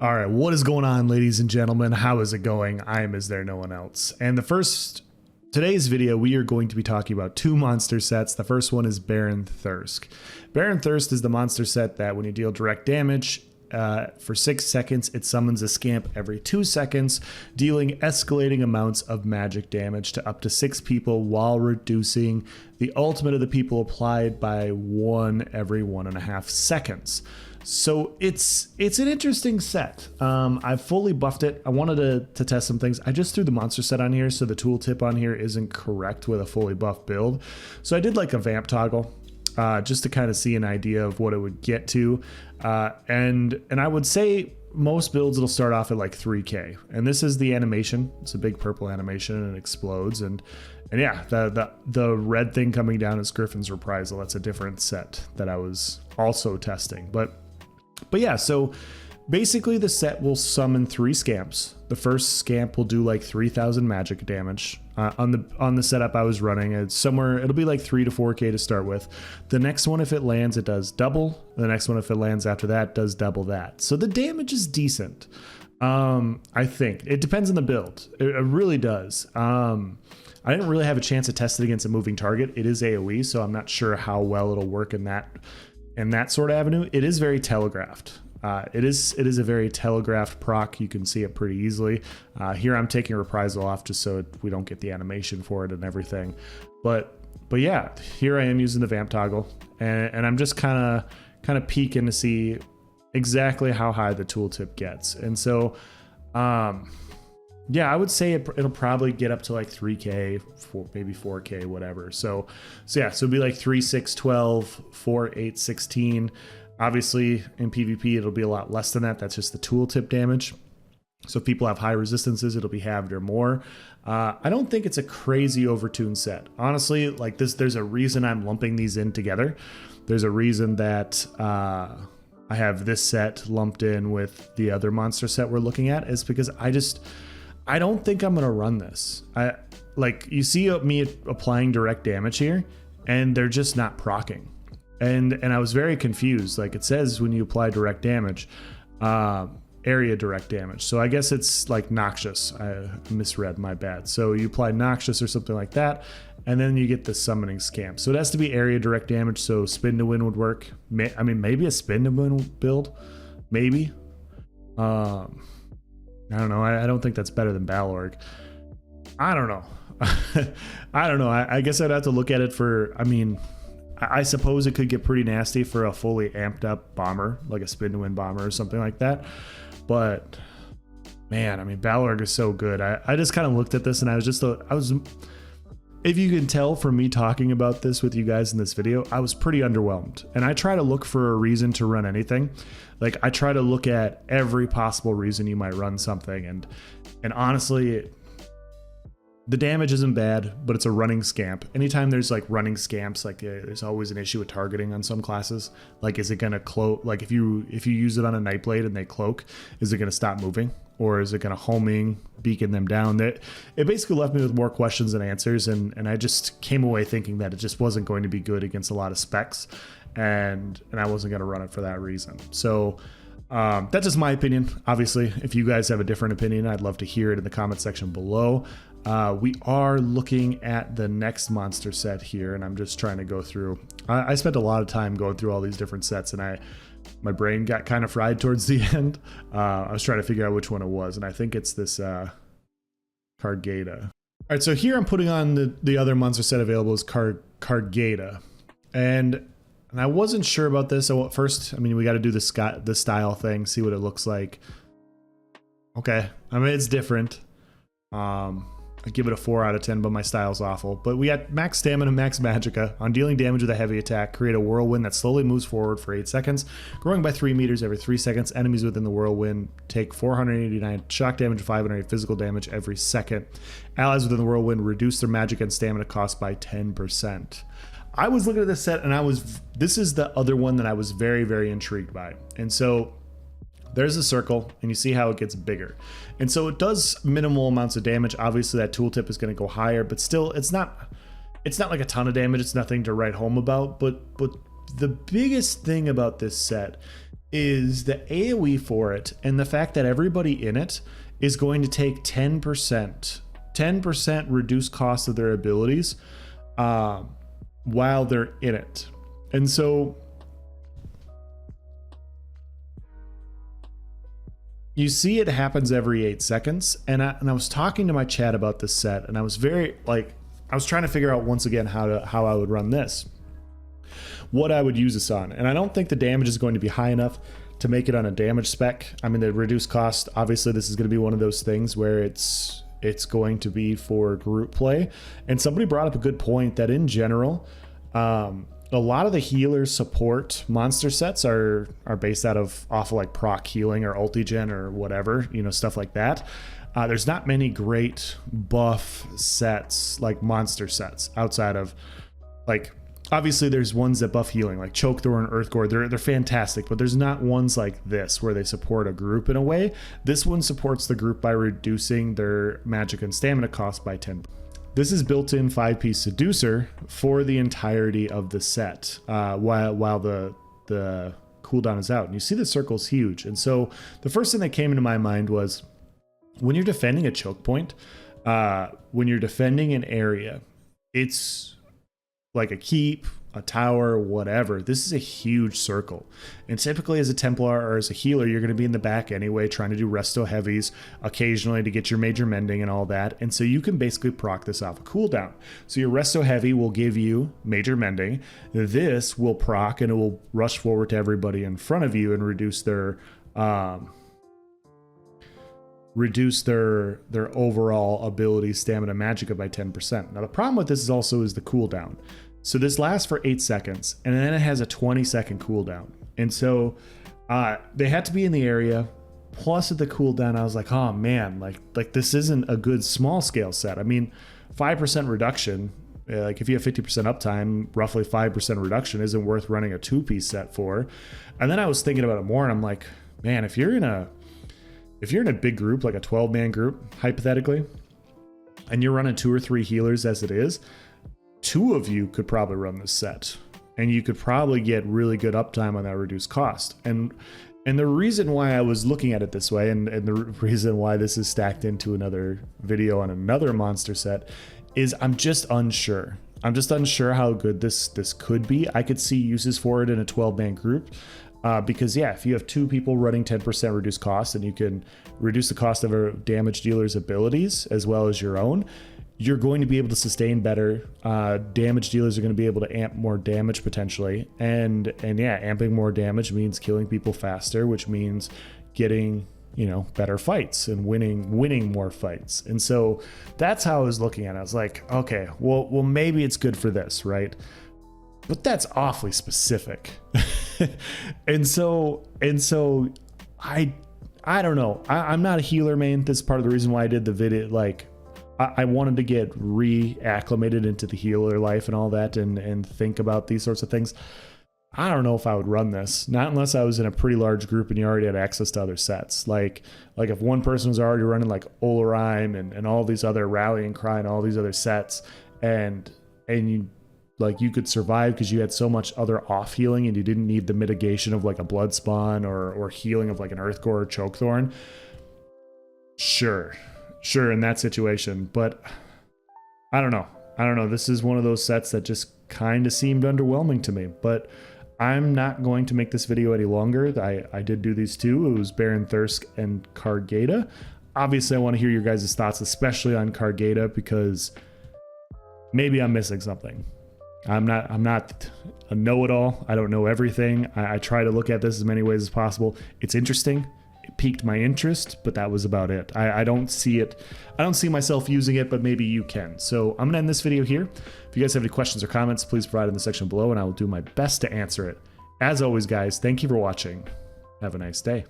All right, what is going on, ladies and gentlemen? How is it going? I am Is There No One Else? And today's video, we are going to be talking about two monster sets. The first one is Baron Thirsk. Baron Thirsk is the monster set that when you deal direct damage for 6 seconds, it summons a scamp every 2 seconds, dealing escalating amounts of magic damage to up to 6 people while reducing the ultimate of the people applied by 1 every 1.5 seconds. So it's an interesting set. I've fully buffed it. I wanted to test some things. I just threw the monster set on here, so the tooltip on here isn't correct with a fully buffed build. So I did like a vamp toggle, just to kind of see an idea of what it would get to. And I would say most builds it'll start off at like 3K. And this is the animation. It's a big purple animation and it explodes. And yeah, the red thing coming down is Griffin's Reprisal. That's a different set that I was also testing. But yeah, so basically the set will summon 3 scamps. The first scamp will do like 3,000 magic damage. On the setup I was running, it'll be like 3 to 4K to start with. The next one, if it lands, it does double. The next one, if it lands after that, does double that. So the damage is decent. I think it depends on the build. It really does. I didn't really have a chance to test it against a moving target. It is AoE, so I'm not sure how well it'll work in that sort of avenue. It is very telegraphed. It is a very telegraphed proc. You can see it pretty easily. Here I'm taking Reprisal off just so we don't get the animation for it and everything. But yeah, here I am using the vamp toggle, and I'm just kind of peeking to see exactly how high the tooltip gets. And so yeah, I would say it'll probably get up to like 3K, maybe 4K, whatever. So yeah, so it'd be like 3, 6, 12, 4, 8, 16. Obviously in PvP, it'll be a lot less than that. That's just the tooltip damage. So if people have high resistances, it'll be halved or more. I don't think it's a crazy overtuned set. Honestly, like there's a reason I'm lumping these in together. There's a reason that I have this set lumped in with the other monster set we're looking at, is because I don't think I'm gonna run this. You see me applying direct damage here, and they're just not proccing. And I was very confused. Like it says when you apply direct damage, area direct damage. So I guess it's like Noxious. I misread, my bad. So you apply Noxious or something like that, and then you get the summoning scamp. So it has to be area direct damage. So spin to win would work. I mean, maybe a spin to win build, maybe. I don't know. I don't think that's better than Balorg. I don't know. I don't know. I guess I'd have to look at it for, I suppose it could get pretty nasty for a fully amped up bomber, like a spin to win bomber or something like that. But man, Balorg is so good. I just kind of looked at this and I was, if you can tell from me talking about this with you guys in this video, I was pretty underwhelmed. And I try to look for a reason to run anything. Like I try to look at every possible reason you might run something. And honestly, the damage isn't bad, but it's a running scamp. Anytime there's like running scamps, like there's always an issue with targeting on some classes. Like, is it gonna cloak? Like if you use it on a Nightblade and they cloak, is it gonna stop moving? Or is it gonna homing, beacon them down? It basically left me with more questions than answers, and I just came away thinking that it just wasn't going to be good against a lot of specs, and I wasn't gonna run it for that reason. So that's just my opinion. Obviously, if you guys have a different opinion, I'd love to hear it in the comment section below. We are looking at the next monster set here, and I'm just trying to go through. I spent a lot of time going through all these different sets, and my brain got kind of fried towards the end. I was trying to figure out which one it was, and I think it's this Cargaeda. All right, so here I'm putting on the other monster set available is Cargaeda, and I wasn't sure about this. So first, we got to do the style thing, see what it looks like. Okay, it's different. I give it a 4 out of 10, but my style's awful. But we got max stamina, max magicka. On dealing damage with a heavy attack, create a whirlwind that slowly moves forward for 8 seconds, growing by 3 meters every 3 seconds. Enemies within the whirlwind take 489 shock damage, 508 physical damage every second. Allies within the whirlwind reduce their magic and stamina cost by 10%. I was looking at this set, and this is the other one that I was very, very intrigued by. And so there's a circle, and you see how it gets bigger. And so it does minimal amounts of damage. Obviously, that tooltip is going to go higher, but still, it's not like a ton of damage. It's nothing to write home about. But the biggest thing about this set is the AoE for it and the fact that everybody in it is going to take 10% reduced cost of their abilities while they're in it. And so you see it happens every 8 seconds. And I was talking to my chat about this set, and I was very like, I was trying to figure out once again how I would run this, what I would use this on. And I don't think the damage is going to be high enough to make it on a damage spec. I mean, the reduced cost, obviously this is going to be one of those things where it's going to be for group play. And somebody brought up a good point that in general, a lot of the healer support monster sets are based off of like proc healing or ultigen or whatever, you know, stuff like that. There's not many great buff sets like monster sets outside of like, obviously there's ones that buff healing like Chokethorn, Earthgore. They're fantastic, but there's not ones like this where they support a group in a way. This one supports the group by reducing their magic and stamina cost by 10. This is built-in 5-piece seducer for the entirety of the set while the cooldown is out. And you see the circle's huge. And so the first thing that came into my mind was when you're defending a choke point, when you're defending an area, it's like a keep, a tower, whatever. This is a huge circle. And typically as a Templar or as a healer, you're going to be in the back anyway, trying to do resto heavies occasionally to get your major mending and all that. And so you can basically proc this off a cooldown. So your resto heavy will give you major mending. This will proc and it will rush forward to everybody in front of you and reduce their overall ability, stamina, magicka by 10%. Now the problem with this is also the cooldown. So this lasts for 8 seconds and then it has a 20-second cooldown. And so they had to be in the area. Plus at the cooldown, I was like, oh man, like this isn't a good small scale set. I mean, 5% reduction, like if you have 50% uptime, roughly 5% reduction isn't worth running a 2-piece set for. And then I was thinking about it more and I'm like, man, if you're in a big group, like a 12-man group, hypothetically, and you're running 2 or 3 healers as it is, 2 of you could probably run this set. And you could probably get really good uptime on that reduced cost. And the reason why I was looking at it this way, and the reason why this is stacked into another video on another monster set, is I'm just unsure. I'm just unsure how good this could be. I could see uses for it in a 12-man group. Because yeah, if you have 2 people running 10% reduced cost and you can reduce the cost of a damage dealer's abilities as well as your own, you're going to be able to sustain better. Damage dealers are going to be able to amp more damage potentially. And yeah, amping more damage means killing people faster, which means getting, you know, better fights and winning more fights. And so that's how I was looking at it. I was like, okay, well maybe it's good for this, right? But that's awfully specific. and so I don't know. I'm not a healer main. This is part of the reason why I did the video. Like I wanted to get reacclimated into the healer life and all that and think about these sorts of things. I don't know if I would run this, not unless I was in a pretty large group and you already had access to other sets. Like if one person was already running like Olorime and all these other Rallying Cry and all these other sets and you like you could survive because you had so much other off healing and you didn't need the mitigation of like a blood spawn or healing of like an Earthgore or Chokethorn. Sure in that situation, but I don't know. This is one of those sets that just kind of seemed underwhelming to me, but I'm not going to make this video any longer. I did do these 2. It was Baron Thirsk and Cargaeda. Obviously I want to hear your guys' thoughts, especially on Cargaeda, because maybe I'm missing something. I'm not a know-it-all. I don't know everything. I try to look at this as many ways as possible. It's interesting. It piqued my interest, but that was about it. I don't see it. I don't see myself using it, but maybe you can. So I'm gonna end this video here. If you guys have any questions or comments, please provide in the section below and I will do my best to answer it. As always, guys, thank you for watching. Have a nice day.